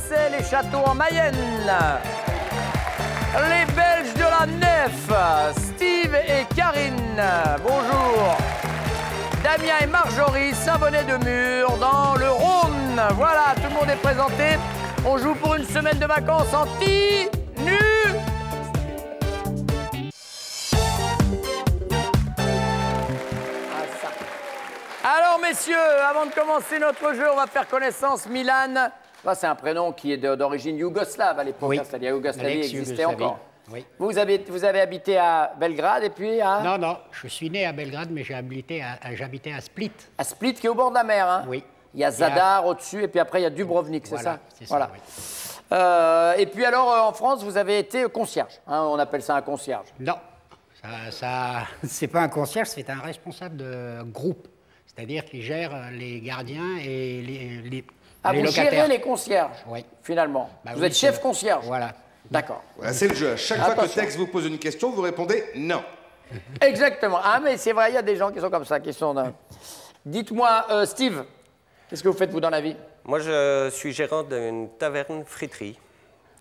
Marseille et Château en Mayenne. Les Belges de la Nef, Steve et Karine. Bonjour. Damien et Marjorie, Saint-Bonnet-de-Mur, dans le Rhône. Voilà, tout le monde est présenté. On joue pour une semaine de vacances anti-nu. Alors, messieurs, avant de commencer notre jeu, on va faire connaissance. Milan, c'est un prénom qui est d'origine yougoslave à l'époque, oui. C'est-à-dire Yougoslavie existait encore. Oui. Vous avez habité à Belgrade et puis à... Non, non, je suis né à Belgrade, mais j'habitais à Split. À Split, qui est au bord de la mer, hein? Oui. Il y a Zadar au-dessus et puis après il y a Dubrovnik, c'est ça? C'est ça, voilà. Oui. Et puis alors, en France, vous avez été concierge, hein, on appelle ça un concierge. Non, c'est pas un concierge, c'est un responsable de groupe. C'est-à-dire qu'il gère les gardiens et les vous locataires. gérez les concierges, oui. Finalement. Bah vous oui, êtes chef concierge. Voilà. D'accord. Voilà, c'est le jeu. À chaque fois que Tex vous pose une question, vous répondez non. Exactement. Ah, mais c'est vrai, il y a des gens qui sont comme ça, qui sont... Dites-moi, Steve, qu'est-ce que vous faites, vous, dans la vie? Moi, je suis gérant d'une taverne friterie.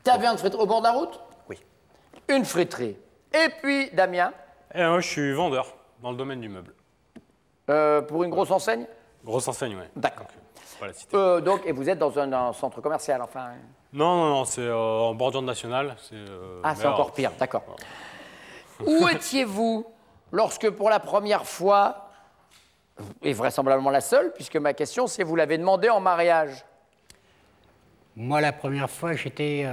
Taverne friterie au bord de la route? Oui. Une friterie. Et puis, Damien? Moi, je suis vendeur dans le domaine du meuble. Pour une grosse enseigne? Grosse enseigne, oui. D'accord. Pas la cité. Donc, et vous êtes dans un centre commercial, enfin? Non, c'est en bordure nationale. C'est encore pire, d'accord. Où étiez-vous lorsque, pour la première fois, et vraisemblablement la seule, puisque ma question, c'est vous l'avez demandé en mariage? Moi, la première fois, j'étais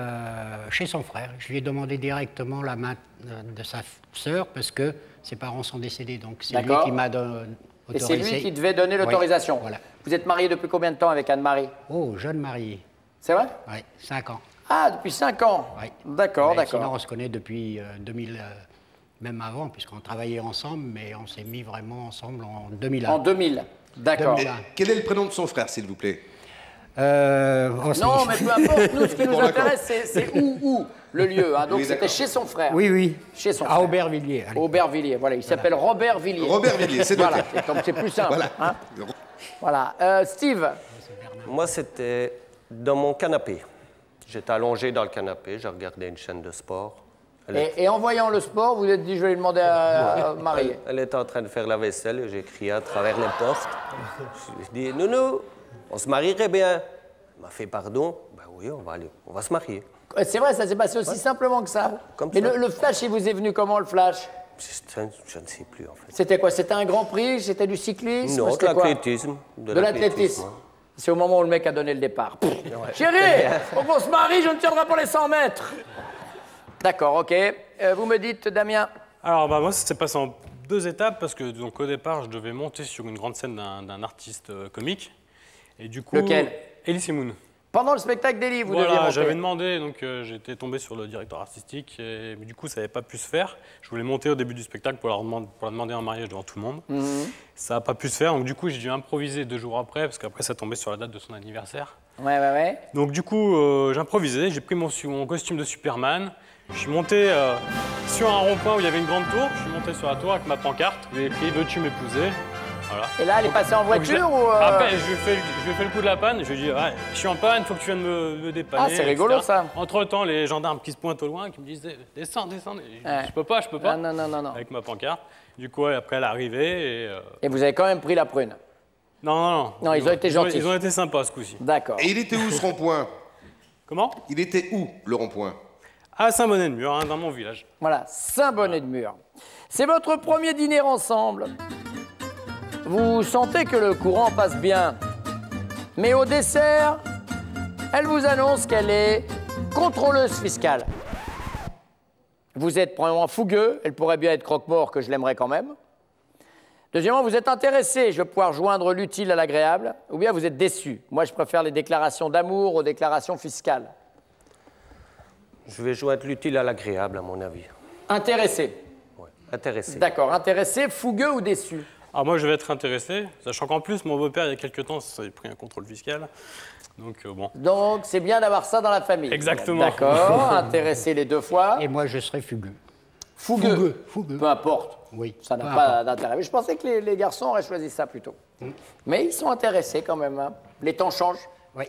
chez son frère. Je lui ai demandé directement la main de sa sœur parce que ses parents sont décédés. Donc, c'est lui qui m'a autorisé. Et c'est lui qui devait donner l'autorisation. Oui, voilà. Vous êtes marié depuis combien de temps avec Anne-Marie? Oh, jeune marié. C'est vrai? Oui, 5 ans. Ah, depuis 5 ans? Oui. D'accord, d'accord. Sinon, on se connaît depuis 2000, même avant, puisqu'on travaillait ensemble, mais on s'est mis vraiment ensemble en 2001. En 2000, d'accord. Quel est le prénom de son frère, s'il vous plaît? Non, mais peu importe, nous, ce qui nous intéresse, c'est où le lieu. Hein. Donc, oui, c'était chez son frère. Oui, oui. Chez son frère. À Aubervilliers. Aubervilliers, voilà. Il s'appelle Robert Villiers. Robert Villiers, c'est voilà. Comme c'est plus simple. Voilà. Hein. Voilà. Steve? Moi, c'était dans mon canapé. J'étais allongé dans le canapé, je regardais une chaîne de sport. Et en voyant le sport, vous vous êtes dit, je vais lui demander à Marie. Elle était en train de faire la vaisselle et j'ai crié à travers les portes. Je lui ai dit, Nounou, on se marierait bien. Elle m'a fait pardon. Ben oui, on va se marier. C'est vrai, ça s'est passé aussi simplement que ça. Comme mais ça. le flash, il vous est venu comment, le flash? Je ne sais plus, en fait. C'était quoi? C'était un Grand Prix? C'était du cyclisme? Non, de l'athlétisme. De l'athlétisme. C'est au moment où le mec a donné le départ. Ouais. Chérie, faut qu'on se marie, je ne tiendrai pas les 100 mètres. D'accord, ok. Vous me dites, Damien? Alors, moi, ça s'est passé en 2 étapes parce que, donc, au départ, je devais monter sur une grande scène d'un artiste comique. Et du coup... Lequel? Elise Moon. Pendant le spectacle d'Elie, vous deviez Voilà, monter. j'avais demandé, donc j'étais tombé sur le directeur artistique, et du coup, ça n'avait pas pu se faire. Je voulais monter au début du spectacle pour la demander en mariage devant tout le monde. Ça n'a pas pu se faire, donc du coup, j'ai dû improviser 2 jours après, parce qu'après, ça tombait sur la date de son anniversaire. Ouais. Donc du coup, j'improvisais, j'ai pris mon costume de Superman, je suis monté sur un rond-point où il y avait une grande tour, je suis monté sur la tour avec ma pancarte, j'ai écrit « Veux-tu m'épouser ?» Voilà. Et là, elle est passée en voiture ou Après, je lui ai fait le coup de la panne. Je lui ai dit, ouais, je suis en panne, il faut que tu viennes me dépanner. Ah, c'est rigolo, ça. Entre-temps, les gendarmes qui se pointent au loin, qui me disent, descends. Je peux pas. Ah, non. Avec ma pancarte. Du coup, après, elle est arrivée. Et vous avez quand même pris la prune? Non. Non, ils ont été gentils. Ils ont été sympas ce coup-ci. D'accord. Et il était où, ce rond-point? Comment? Il était où, le rond-point? À Saint-Bonnet-de-Mur, hein, dans mon village. Voilà, Saint-Bonnet-de-Mur. C'est votre premier dîner ensemble. Vous sentez que le courant passe bien. Mais au dessert, elle vous annonce qu'elle est contrôleuse fiscale. Vous êtes premièrement fougueux, elle pourrait bien être croque-mort, que je l'aimerais quand même. Deuxièmement, vous êtes intéressé, je vais pouvoir joindre l'utile à l'agréable. Ou bien vous êtes déçu. Moi, je préfère les déclarations d'amour aux déclarations fiscales. Je vais joindre l'utile à l'agréable, à mon avis. Intéressé. Ouais, intéressé. D'accord, intéressé, fougueux ou déçu? Alors moi, je vais être intéressé, sachant qu'en plus, mon beau-père, il y a quelques temps, ça avait pris un contrôle fiscal. Donc, bon. Donc, c'est bien d'avoir ça dans la famille. Exactement. D'accord, intéressé les 2 fois. Et moi, je serai fugueux. Fougueux. Fougueux. Peu importe. Oui. Ça n'a pas d'intérêt. Mais je pensais que les garçons auraient choisi ça plutôt. Mais ils sont intéressés quand même. Hein. Les temps changent. Oui.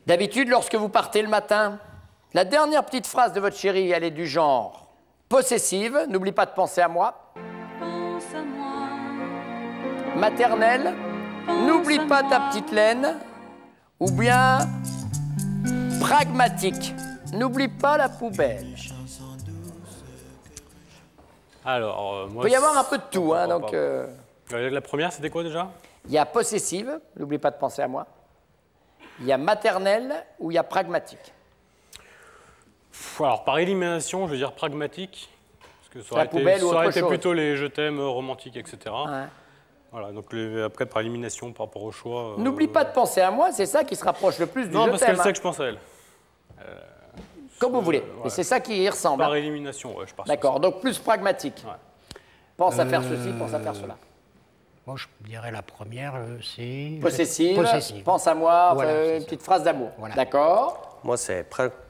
D'habitude, lorsque vous partez le matin, la dernière petite phrase de votre chérie, elle est du genre possessive, n'oublie pas de penser à moi. Pense à moi. Maternelle, n'oublie pas ta petite laine. Ou bien pragmatique, n'oublie pas la poubelle. Alors, moi... Il peut y avoir un peu de tout, hein, donc... La première, c'était quoi déjà? Il y a possessive, n'oublie pas de penser à moi. Il y a maternelle ou il y a pragmatique. Alors, par élimination, je veux dire pragmatique. Parce que ça aurait été plutôt les je t'aime romantiques, etc. Ouais. Voilà, donc après, par élimination, par rapport au choix... N'oublie pas de penser à moi, c'est ça qui se rapproche le plus du je t'aime. Non, parce qu'elle sait que je pense à elle. Comme vous voulez, mais c'est ça qui y ressemble. Par élimination, ouais, je pense. D'accord, donc plus pragmatique. Ouais. Pense à faire ceci, pense à faire cela. Moi, je dirais la première, c'est... Possessive, pense à moi, voilà, une petite phrase d'amour. Voilà. D'accord. Moi, c'est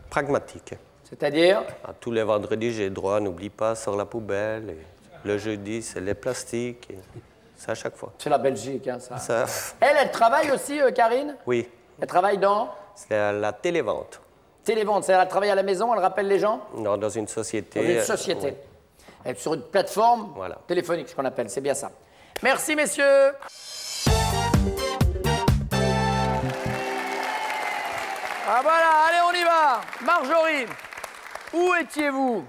pragmatique. C'est-à-dire? Tous les vendredis, j'ai droit, n'oublie pas, sors la poubelle. Et le jeudi, c'est les plastiques. C'est à chaque fois. C'est la Belgique, hein, ça. Elle travaille aussi, Karine? Oui. Elle travaille dans? C'est la télévente. Télévente, c'est-à-dire elle travaille à la maison, elle rappelle les gens? Non, dans une société. Dans une société. Oui. Elle est sur une plateforme téléphonique, ce qu'on appelle, c'est bien ça. Merci, messieurs. Ah voilà, allez, on y va. Marjorie, où étiez-vous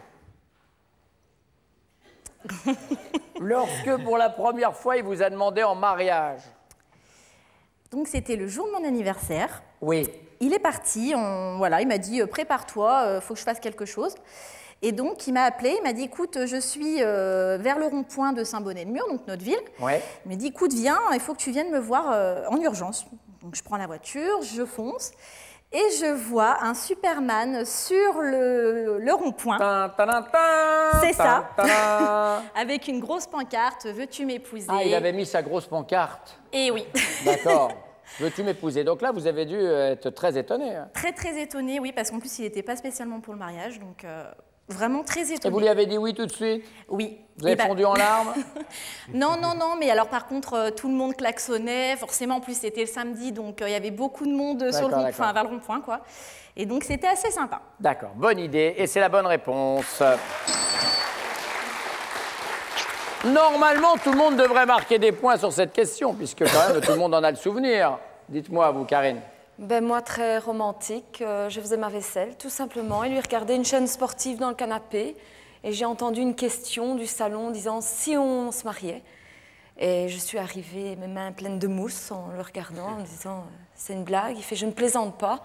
lorsque, pour la première fois, il vous a demandé en mariage? Donc, c'était le jour de mon anniversaire. Oui. Il est parti, voilà, il m'a dit « Prépare-toi, faut que je fasse quelque chose ». Et donc, il m'a appelé, il m'a dit « Écoute, je suis vers le rond-point de Saint-Bonnet-de-Mur, donc notre ville. Ouais. Il m'a dit « Écoute, viens, il faut que tu viennes me voir en urgence ». Donc, je prends la voiture, je fonce et je vois un Superman sur le rond-point. C'est ça. Avec une grosse pancarte « Veux-tu m'épouser » Ah, il avait mis sa grosse pancarte. Et oui. D'accord. Veux-tu m'épouser? Donc là, vous avez dû être très étonné. Très, très étonné, oui, parce qu'en plus, il n'était pas spécialement pour le mariage, donc vraiment très étonné. Et vous lui avez dit oui tout de suite? Oui. Vous avez fondu en larmes? Non, non, non, mais alors par contre, tout le monde klaxonnait. Forcément, en plus, c'était le samedi, donc il y avait beaucoup de monde sur le rond-point, vers le rond-point, quoi. Et donc, c'était assez sympa. D'accord, bonne idée, et c'est la bonne réponse. Normalement, tout le monde devrait marquer des points sur cette question, puisque quand même, tout le monde en a le souvenir. Dites-moi, vous, Karine. Ben, moi, très romantique. Je faisais ma vaisselle, tout simplement, et lui regardais une chaîne sportive dans le canapé. Et j'ai entendu une question du salon disant si on se mariait. Et je suis arrivée, mes mains pleines de mousse, en le regardant, en me disant c'est une blague. Il fait je ne plaisante pas.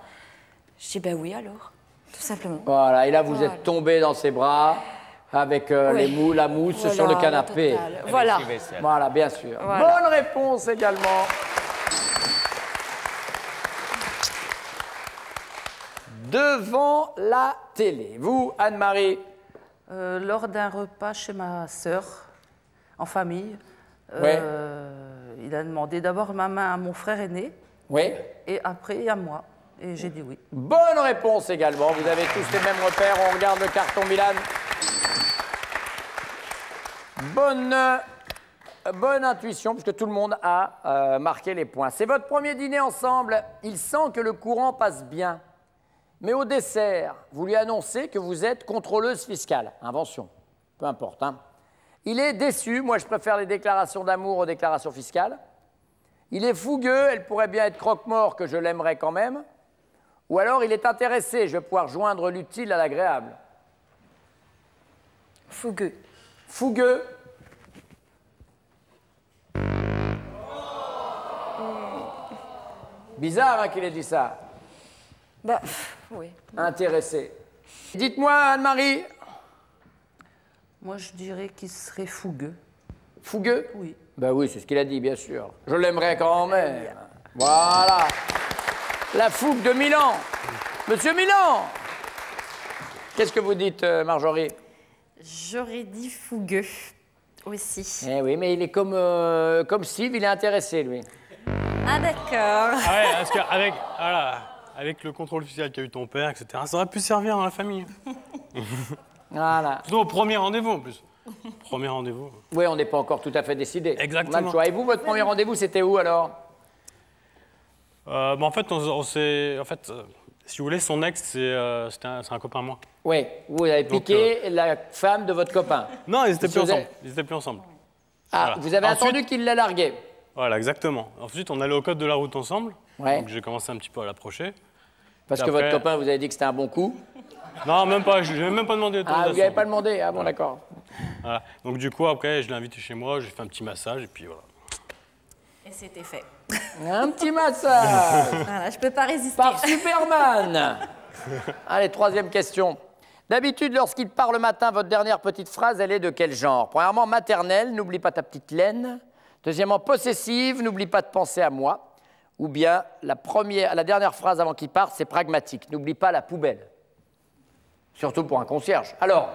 Je dis ben oui, alors, tout simplement. Voilà, et là, vous êtes tombée dans ses bras. Avec la mousse sur le canapé. Voilà. Voilà, bien sûr. Voilà. Bonne réponse également. Devant la télé. Vous, Anne-Marie? Lors d'un repas chez ma sœur, en famille, il a demandé d'abord ma main à mon frère aîné. Oui. Et après à moi. Et j'ai dit oui. Bonne réponse également. Vous avez tous les mêmes repères. On regarde le carton Milan. Bonne intuition, puisque tout le monde a marqué les points. C'est votre premier dîner ensemble. Il sent que le courant passe bien. Mais au dessert, vous lui annoncez que vous êtes contrôleuse fiscale. Invention, peu importe. Hein. Il est déçu. Moi, je préfère les déclarations d'amour aux déclarations fiscales. Il est fougueux. Elle pourrait bien être croque-mort, que je l'aimerais quand même. Ou alors, il est intéressé. Je vais pouvoir joindre l'utile à l'agréable. Fougueux. Fougueux. Bizarre hein, qu'il ait dit ça. Bah, oui. Intéressé. Dites-moi, Anne-Marie. Moi, je dirais qu'il serait fougueux. Fougueux? Oui. Ben oui, c'est ce qu'il a dit, bien sûr. Je l'aimerais quand même. Voilà. La fougue de Milan. Monsieur Milan. Qu'est-ce que vous dites, Marjorie? J'aurais dit fougueux aussi. Eh oui, mais il est comme Steve, il est intéressé, lui. Ah, d'accord. Ah ouais, parce qu'avec avec le contrôle fiscal qu'a eu ton père, etc., ça aurait pu servir dans la famille. Voilà. Surtout au premier rendez-vous, en plus. Premier rendez-vous. Oui, on n'est pas encore tout à fait décidé. Exactement. On a le choix. Et vous, votre premier rendez-vous, c'était où, alors? En fait, si vous voulez, son ex, c'est un copain à moi. Oui, vous avez piqué la femme de votre copain. Non, ils n'étaient plus ensemble. Ils étaient plus ensemble. Ah, voilà. Vous avez attendu qu'il l'a largué. Voilà, exactement. Ensuite, on allait au code de la route ensemble. Ouais. Donc j'ai commencé un petit peu à l'approcher. Parce que votre copain vous avez dit que c'était un bon coup. Non, même pas. Je n'ai même pas demandé d'autorisation. Ah, vous lui avez pas demandé. Ah bon, d'accord. Voilà. Donc du coup, après, je l'ai invité chez moi, j'ai fait un petit massage et puis voilà. Et c'était fait. Un petit massage. Voilà, je peux pas résister. Par Superman. Allez, troisième question. D'habitude, lorsqu'il part le matin, votre dernière petite phrase, elle est de quel genre? Premièrement, maternelle, n'oublie pas ta petite laine. Deuxièmement, possessive, n'oublie pas de penser à moi. Ou bien, la dernière phrase avant qu'il parte, c'est pragmatique, n'oublie pas la poubelle. Surtout pour un concierge. Alors?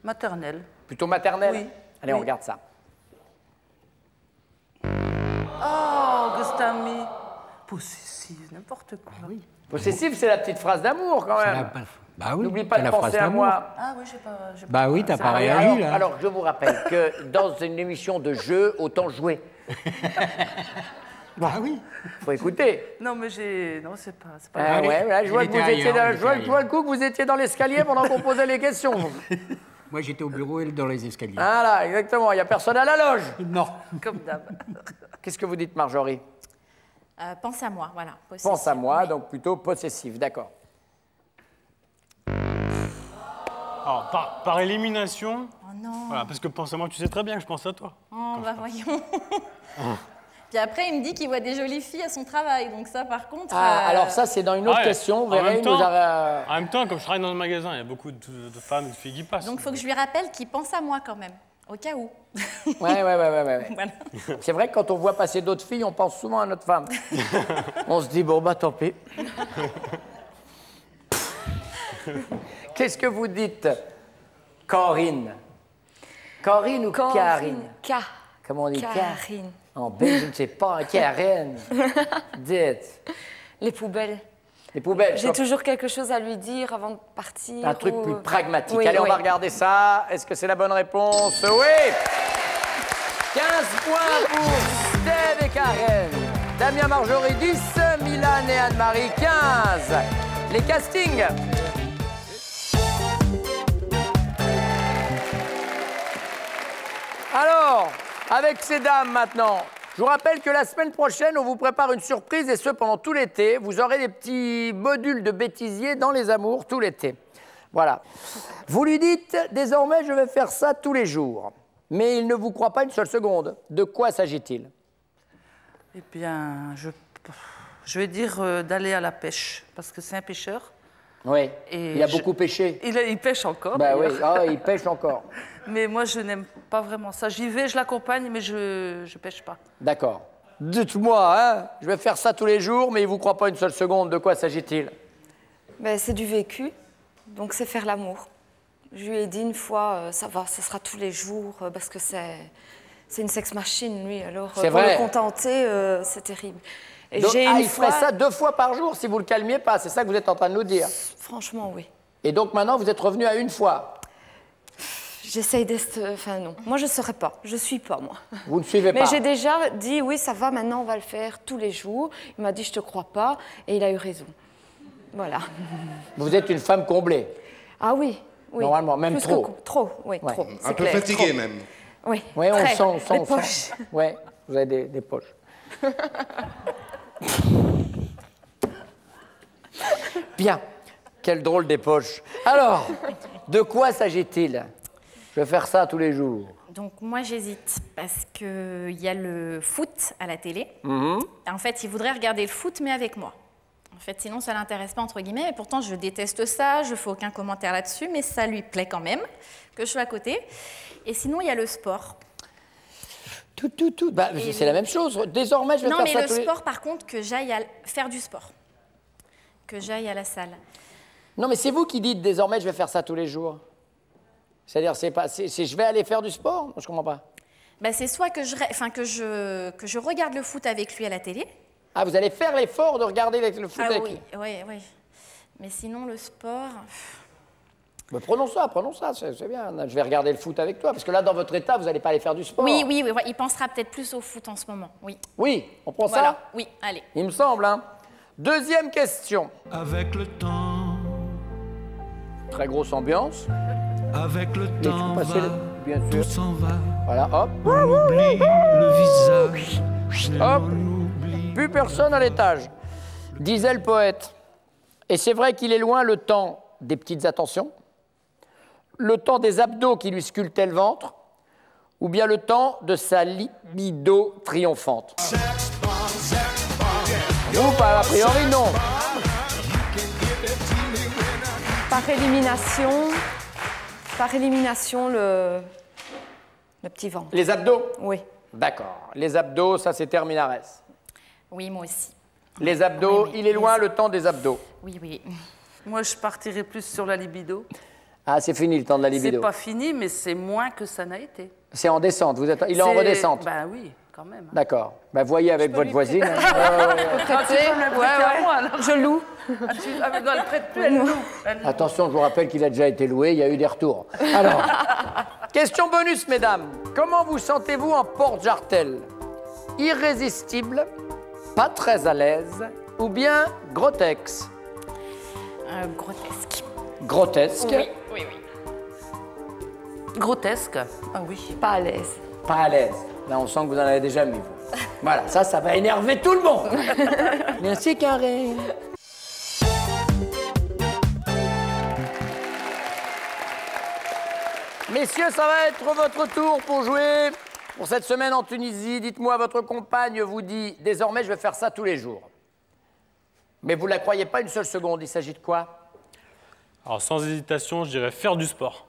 Maternelle. Plutôt maternelle? Oui. Allez, on regarde ça. Oh, Gustami. Possessive, n'importe quoi. Oui. Possessive, c'est la petite phrase d'amour, quand même. Bah oui, N'oublie pas de la penser phrase à d'amour. moi. Ah oui, j'ai pas... Bah oui, t'as pas Ah oui, réagi, là. alors, je vous rappelle que dans une émission de jeu, autant jouer. Bah oui. Faut écouter. Non, mais j'ai... Non, c'est pas... Ah Allez, ouais, là, je vois il que vous était étiez ailleurs, dans, il était je vois le coup que vous étiez dans l'escalier pendant qu'on posait les questions. Moi, j'étais au bureau et dans les escaliers. Voilà, exactement. Il n'y a personne à la loge. Non. Comme d'hab. Qu'est-ce que vous dites, Marjorie? Pense à moi, voilà. Possessive. Pense à moi, Oui. donc plutôt possessif, d'accord. Alors, par élimination, Oh non. voilà, parce que pense à moi, tu sais très bien que je pense à toi. Oh, bah voyons. Puis après, il me dit qu'il voit des jolies filles à son travail. Donc ça, par contre... Ah, alors ça, c'est dans une autre Ouais, question. Vous en verrez, même il nous temps- a... En même temps, comme je travaille dans le magasin, il y a beaucoup de femmes et de filles qui passent. Donc il faut que je lui rappelle qu'il pense à moi quand même, au cas où. Ouais. Voilà. C'est vrai que quand on voit passer d'autres filles, on pense souvent à notre femme. On se dit, bon, bah tant pis. Qu'est-ce que vous dites, Corinne? Corinne ou Karine? Comment on dit? Karine. En belge, je ne sais pas. Karine. Dites. Les poubelles. Les poubelles. J'ai toujours quelque chose à lui dire avant de partir. Un truc ou- plus pragmatique. Oui, Allez, on oui. va regarder ça. Est-ce que c'est la bonne réponse? Oui. 15 points pour Steve et Karen. Damien, Marjorie, 10. Milan et Anne-Marie, 15. Les castings. Alors, avec ces dames maintenant, je vous rappelle que la semaine prochaine, on vous prépare une surprise et ce pendant tout l'été. Vous aurez des petits modules de bêtisier dans les amours tout l'été. Voilà. Vous lui dites, désormais, je vais faire ça tous les jours. Mais il ne vous croit pas une seule seconde. De quoi s'agit-il? Eh bien, je vais dire d'aller à la pêche, parce que c'est un pêcheur. Oui, Et il a beaucoup pêché. Il pêche encore, Bah oui, d'ailleurs. il pêche encore. Mais moi, je n'aime pas vraiment ça. J'y vais, je l'accompagne, mais je pêche pas. D'accord. Dites-moi, hein, je vais faire ça tous les jours, mais il ne vous croit pas une seule seconde. De quoi s'agit-il? Ben, c'est du vécu, donc c'est faire l'amour. Je lui ai dit une fois, ça va, ça sera tous les jours, parce que c'est une sex machine, lui. Alors, C'est pour vrai. le contenter, c'est terrible. Et Donc, j'ai une il fois... ferait ça 2 fois par jour si vous le calmiez pas. C'est ça que vous êtes en train de nous dire. Franchement, oui. Et donc maintenant, vous êtes revenu à 1 fois. J'essaye d'être... Enfin, non. Moi, je ne saurais pas. Je ne suis pas, moi. Vous ne suivez Mais pas. j'ai déjà dit, oui, ça va, maintenant, on va le faire tous les jours. Il m'a dit, je ne te crois pas. Et il a eu raison. Voilà. Vous êtes une femme comblée. Ah oui, oui. Normalement, même Plus trop. que trop, oui, Ouais. trop. Un c'est peu clair, fatigué trop. même. Oui, Oui, on très. sent, on sent, Les on sent. poches. Oui, vous avez des poches. Bien. Quelle drôle des poches. Alors, de quoi s'agit-il? Je vais faire ça tous les jours. Donc moi j'hésite parce qu'il y a le foot à la télé. En fait, il voudrait regarder le foot mais avec moi. En fait, sinon ça l'intéresse pas entre guillemets. Et pourtant je déteste ça, je fais aucun commentaire là-dessus, mais ça lui plaît quand même que je sois à côté. Et sinon il y a le sport. Tout. Bah, c'est la même chose. Désormais, je vais Non faire mais ça le tous les... sport par contre que j'aille faire du sport, que j'aille à la salle. Non, mais c'est vous qui dites désormais, je vais faire ça tous les jours. C'est-à-dire, c'est je vais aller faire du sport? Non, je comprends pas. Ben, c'est soit que je regarde le foot avec lui à la télé. Ah, vous allez faire l'effort de regarder le foot avec oui, lui. oui. Mais sinon, le sport... Mais prenons ça, c'est bien. Je vais regarder le foot avec toi, parce que là, dans votre état, vous n'allez pas aller faire du sport. Oui, oui, oui, il pensera peut-être plus au foot en ce moment, oui. Oui, on prend Voilà, ça? oui, allez. Il me semble, hein. Deuxième question. Avec le temps. Très grosse ambiance. Avec le Et temps passer va, bien sûr. tout s'en va. Voilà, hop. On oublie le visage. Hop. On oublie. Plus personne à l'étage. Disait le poète. Et c'est vrai qu'il est loin le temps des petites attentions, le temps des abdos qui lui sculptaient le ventre, ou bien le temps de sa libido triomphante. Ou pas, a priori, non. Par élimination, le petit ventre. Les abdos? Oui. D'accord. Les abdos, ça c'est Terminares. Oui, moi aussi. Les abdos, Oui, oui. il est loin le temps des abdos. Oui, oui. Moi, je partirais plus sur la libido. Ah, c'est fini le temps de la C'est libido. pas fini, mais c'est moins que ça n'a été. C'est en descente, il est en redescente. Ben oui, quand même. D'accord. Ben, voyez avec votre voisine. Ah, tu peux me le prêter à moi, alors. Je loue. Ah, mais non, elle prête plus, elle loue. Attention, je vous rappelle qu'il a déjà été loué, il y a eu des retours. Alors, question bonus, mesdames. Comment vous sentez-vous en porte-jartel? Irrésistible, pas très à l'aise, ou bien grotesque? Grotesque. Grotesque, Oui, oui, oui. Grotesque. Ah oui. Pas à l'aise. pas à l'aise. Là, on sent que vous en avez déjà mis, vous. Voilà, ça va énerver tout le monde. Merci, Karine. Messieurs, ça va être votre tour pour jouer pour cette semaine en Tunisie. Dites-moi, votre compagne vous dit « Désormais, je vais faire ça tous les jours ». Mais vous ne la croyez pas une seule seconde. Il s'agit de quoi? Alors, sans hésitation, je dirais faire du sport.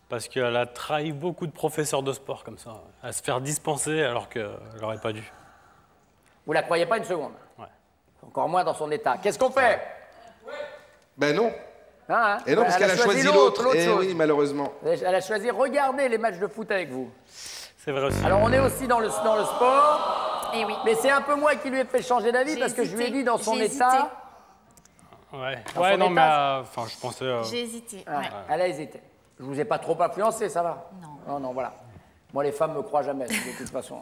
Parce qu'elle a trahi beaucoup de professeurs de sport comme ça, à se faire dispenser alors qu'elle n'aurait pas dû. Vous ne la croyez pas une seconde? Ouais. Encore moins dans son état. Qu'est-ce qu'on fait? Ben non. Hein? Et non, parce qu'elle a choisi l'autre. Et chose. oui, malheureusement. Elle a choisi regarder les matchs de foot avec vous. C'est vrai aussi. Alors, on est aussi dans le sport. Eh oui. Mais c'est un peu moi qui lui ai fait changer d'avis J'ai parce que je lui ai hésité. dit dans son J'ai état. Ouais, Dans ouais son non, mais état. enfin, je pensais. J'ai hésité. Ah, Ouais. elle a hésité. Je vous ai pas trop influencé, ça va? Non. Non, non, voilà. Moi, les femmes me croient jamais, de toute façon.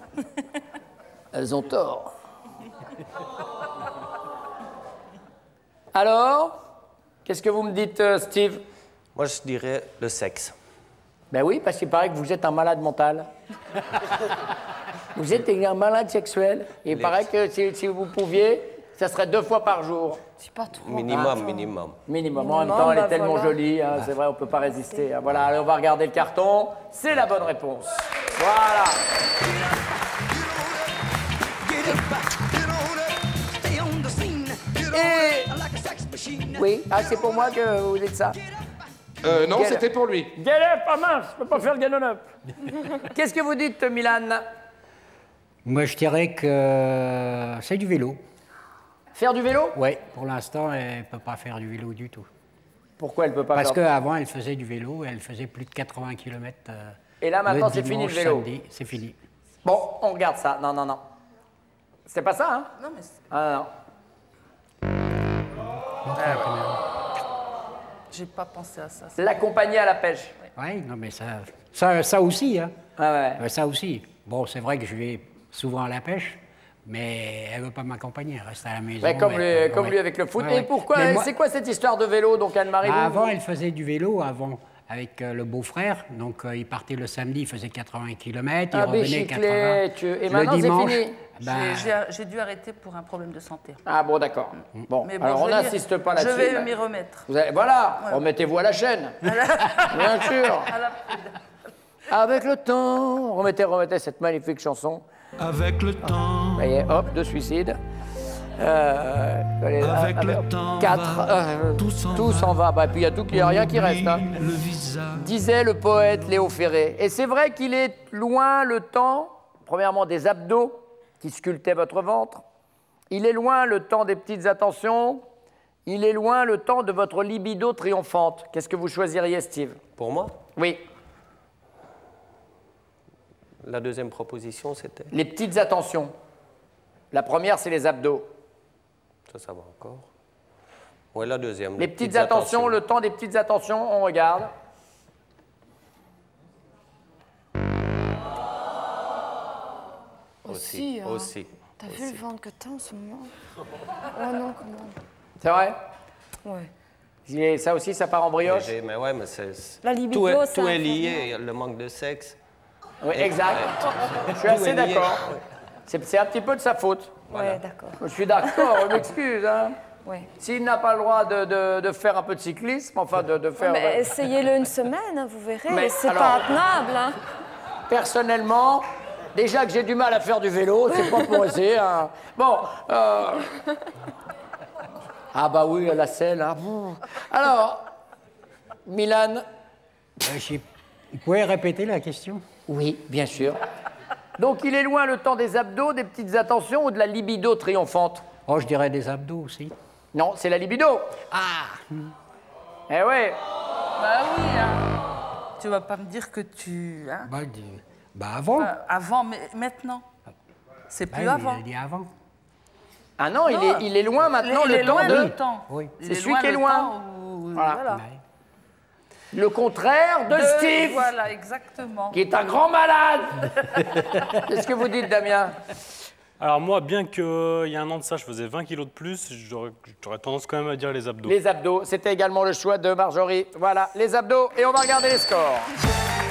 Elles ont tort. Alors, qu'est-ce que vous me dites, Steve? Moi, je dirais le sexe. Ben oui, parce qu'il paraît que vous êtes un malade mental. Vous êtes un malade sexuel. Et il paraît que si vous pouviez, ça serait 2 fois par jour. C'est pas trop. Minimum, minimum. Minimum. En même temps, elle est bah tellement voilà. jolie, hein, c'est vrai, on ne peut pas résister. Hein. Voilà, allez, on va regarder le carton. C'est la bonne réponse. Voilà. Et... Oui, ah, c'est pour moi que vous dites ça. Non, Quel- c'était pour lui. Get up, ah mince, je peux pas faire le ganon up. Qu'est-ce que vous dites, Milan? Moi, je dirais que c'est du vélo. Faire du vélo? Oui, pour l'instant, elle ne peut pas faire du vélo du tout. Pourquoi elle peut pas Parce faire qu'avant, elle faisait du vélo, elle faisait plus de 80 km. Et là, maintenant, c'est fini le vélo. Samedi, c'est fini. Bon, on regarde ça. Non, non, non. C'est pas ça, hein? Non, mais Ah, non. j'ai pas pensé à ça. L'accompagner à la pêche. Oui, non, mais ça aussi, hein. Ah ouais. Ça aussi. Bon, c'est vrai que je vais souvent à la pêche, mais elle ne veut pas m'accompagner, elle reste à la maison. Ouais, comme mais, lui ouais. avec le foot. Ouais, Et ouais. pourquoi? Mais moi- C'est quoi cette histoire de vélo, donc, Anne-Marie? Bah, vous- avant, elle faisait du vélo, avec le beau-frère. Donc, il partait le samedi, il faisait 80 km, il Ah, revenait bicyclette. 80. Et Le maintenant, c'est dimanche, fini. bah, J'ai dû arrêter pour un problème de santé. Ah bon, d'accord. Bon, Mais bon, alors je on vais m'y- n'insiste pas là-dessus. Je vais mais- m'y remettre. Voilà, remettez-vous à la chaîne. Bien sûr. Avec le temps, remettez cette magnifique chanson. Avec le temps. Vous voyez, hop, de suicide. Avec le temps 4, va, tout s'en va. Bah, puis il n'y a rien qui reste. Hein. Le visage. Disait le poète Léo Ferré. Et c'est vrai qu'il est loin le temps, premièrement, des abdos qui sculptaient votre ventre. Il est loin le temps des petites attentions. Il est loin le temps de votre libido triomphante. Qu'est-ce que vous choisiriez, Steve? Pour moi, Oui, la deuxième proposition, c'était. les petites attentions. La première, c'est les abdos. Ça va encore. Oui, la deuxième. Les petites attentions, le temps des petites attentions, on regarde. Aussi. Hein. Aussi. T'as vu le ventre que t'as en ce moment? Oh non, comment? C'est vrai? Ouais. Ça aussi, ça part en brioche? Mais ouais, mais c'est... La libido, tout est lié, le manque de sexe. Oui, exact. Je suis assez d'accord. C'est un petit peu de sa faute. Voilà. Ouais, d'accord. Je suis d'accord, je m'excuse. Hein. Ouais. S'il n'a pas le droit de faire un peu de cyclisme, enfin de faire... Mais essayez-le une semaine, hein, vous verrez. Mais c'est alors, pas tenable. Hein. Personnellement, déjà que j'ai du mal à faire du vélo, c'est pas pour essayer. Hein. Bon. Ah bah oui, la selle. Hein. Alors, Milan. Vous pouvez répéter la question? Oui, bien sûr. Donc il est loin le temps des abdos, des petites attentions ou de la libido triomphante? Oh, je dirais des abdos aussi. Non, c'est la libido. Ah. Eh ouais. Bah oui, hein. Tu vas pas me dire que tu... Hein? Bah avant. Avant, mais maintenant. C'est plus avant. Il a dit avant. Ah non, il est loin maintenant le temps de... Oui. C'est celui qui est loin. Voilà. Le contraire de Steve. Voilà, exactement. Qui est un grand malade. Qu'est-ce que vous dites, Damien? Alors moi, bien qu'il y a un an de ça, je faisais 20 kilos de plus, j'aurais tendance quand même à dire les abdos. Les abdos, c'était également le choix de Marjorie. Voilà, les abdos, et on va regarder les scores.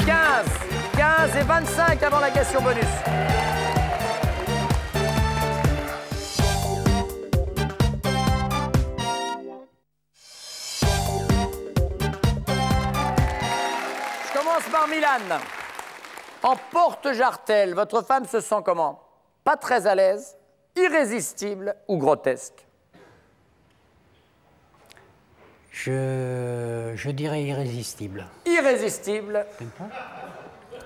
15 et 25 avant la question bonus. Je commence par Milan. En porte-jartel, votre femme se sent comment? Pas très à l'aise, irrésistible ou grotesque? Je dirais irrésistible. Irrésistible.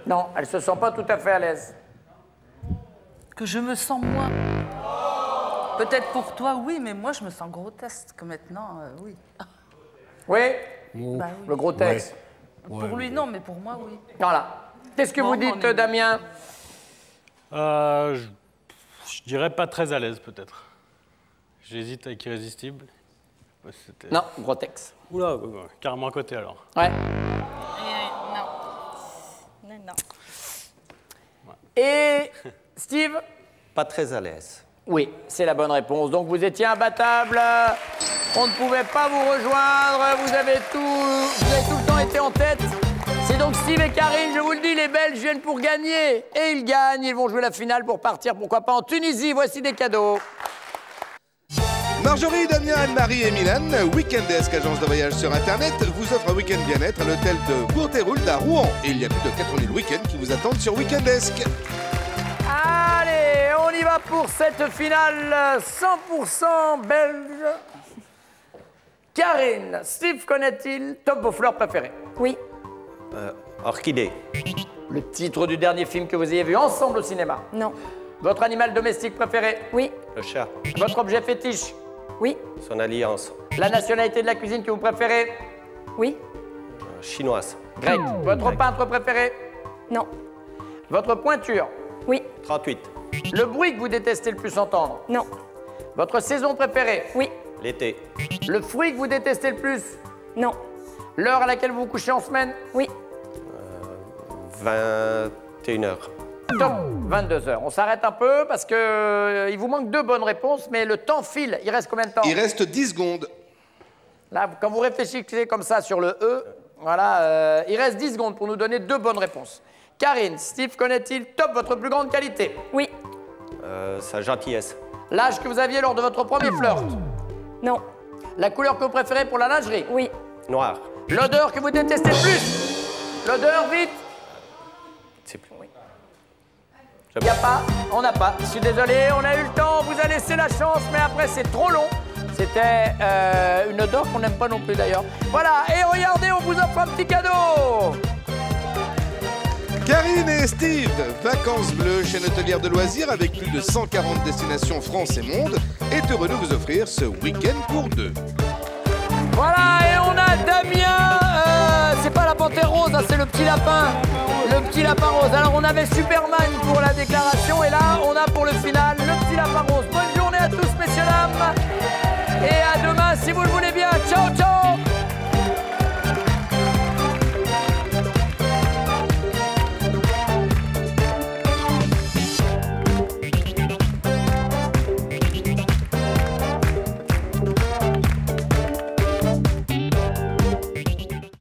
Non, elle se sent pas tout à fait à l'aise. Que je me sens moins. Peut-être pour toi, oui, mais moi, je me sens grotesque maintenant, oui. Oui, Bah oui. le grotesque. Pour lui, non, mais pour moi, oui. Voilà. Qu'est-ce que vous dites, Damien? Je dirais pas très à l'aise, peut-être. J'hésite avec irrésistible. Non, grotesque. Oula, carrément à côté, alors. Ouais. Non. Et Steve? Pas très à l'aise. Oui, c'est la bonne réponse. Donc vous étiez imbattable. On ne pouvait pas vous rejoindre. Vous avez tout le temps été en tête. C'est donc Steve et Karine, je vous le dis, les Belges viennent pour gagner. Et ils gagnent, ils vont jouer la finale pour partir, pourquoi pas, en Tunisie. Voici des cadeaux. Marjorie, Damien, Anne-Marie et Milan, Weekendesk, agence de voyage sur Internet, vous offre un week-end bien-être à l'hôtel de Bourg-et-Roult à Rouen. Et il y a plus de 4000 week-ends qui vous attendent sur Weekendesk. Allez, on y va pour cette finale 100% belge. Karine, Steve connaît-il top vos fleurs préférées? Oui. Orchidée. Le titre du dernier film que vous ayez vu ensemble au cinéma? Non. Votre animal domestique préféré? Oui. Le chat. Votre objet fétiche? Oui. Son alliance. La nationalité de la cuisine que vous préférez? Oui. Chinoise. Grec. Votre peintre préféré? Non. Votre pointure? Oui. 38. Le bruit que vous détestez le plus entendre? Non. Votre saison préférée? Oui. L'été. Le fruit que vous détestez le plus? Non. L'heure à laquelle vous vous couchez en semaine? Oui. 21h. Top, 22h. On s'arrête un peu parce que il vous manque 2 bonnes réponses, mais le temps file. Il reste combien de temps? Il reste 10 secondes. Là, quand vous réfléchissez comme ça sur le E, voilà, il reste 10 secondes pour nous donner 2 bonnes réponses. Karine, Steve connaît-il top votre plus grande qualité? Oui. Sa gentillesse. L'âge que vous aviez lors de votre premier flirt? Non. La couleur que vous préférez pour la lingerie? Oui. Noir. L'odeur que vous détestez le plus? L'odeur, vite. C'est plus. Il n'y a pas, on n'a pas. Je suis désolé, on a eu le temps, on vous a laissé la chance, mais après c'est trop long. C'était une odeur qu'on n'aime pas non plus d'ailleurs. Voilà, et regardez, on vous offre un petit cadeau. Karine et Steve, vacances bleues, chaîne hôtelière de loisirs avec plus de 140 destinations France et monde, est heureux de vous offrir ce week-end pour 2. Voilà, et on a Damien, c'est pas la panthère rose, hein, c'est le petit lapin. Le petit lapin rose. Alors on avait Superman pour la déclaration, et là on a pour le final le petit lapin rose. Bonne